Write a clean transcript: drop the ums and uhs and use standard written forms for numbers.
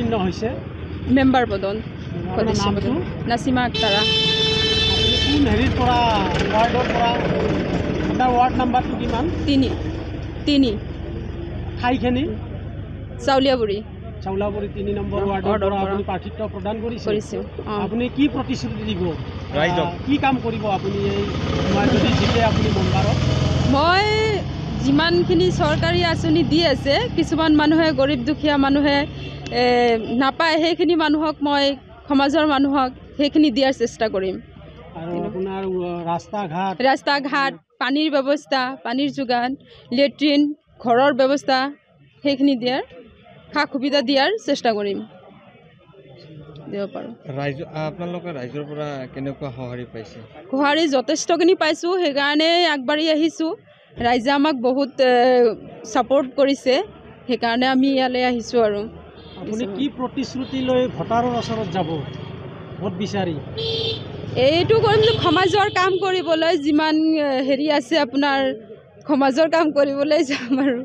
অৱতীৰ্ণ হৈছে মেম্বাৰ পদত সদস্য নামটো পদত নাছিমা আক্তাৰা কোন হেৰিৰ পৰা ৱাৰ্ডৰ পৰা আপোনাৰ ৱাৰ্ড নাম্বাৰটো কিমান 3 ঠাইখিনি চাউলীয়াবুৰী চাউলাবুৰী 3 নম্বৰ ৱাৰ্ডৰ পৰা আপুনি প্ৰাৰ্থিত্ব প্ৰদান কৰিছে আপুনি কি প্ৰতিশ্ৰুতি দিব ৰাইজক কি কাম কৰিব আপুনি এই যদি জিতে আপুনি মেম্বাৰত মই যিমানখিনি চৰকাৰী আঁচনি দি আছে কিছুমান মানুহে গৰীব দুখীয়া মানুহে নাপায় সেইখিনি মানুহক মই সমাজৰ মানুহক সেইখিনি দিয়াৰ চেষ্টা কৰিম আৰু আপোনাৰ ৰাস্তা ঘাট পানীৰ ব্যৱস্থা পানীৰ যোগান লেট্ৰিন ঘৰৰ ব্যৱস্থা সেইখিনি দিয়াৰ সা সুবিধা দিয়াৰ চেষ্টা কৰিম দিব পাৰোঁ আপোনালোকে ৰাইজৰ পৰা কেনেকুৱা সঁহাৰি পাইছে সঁহাৰি যথেষ্টখিনি পাইছোঁ সেইকাৰণে আগবাঢ়ি আহিছোঁ ৰাইজে আমাক বহুত ছাপোৰ্ট কৰিছে সেইকাৰণে আমি ইয়ালৈ আহিছোঁ আৰু আপুনি কি প্ৰতিশ্ৰুতি লৈ ভোটাৰৰ ওচৰত যাব ভোট বিচাৰি এইটো কৰিম যে সমাজৰ কাম কৰিবলৈ যিমান হেৰি আছে আপোনাৰ সমাজৰ কাম কৰিবলৈ যাম আৰু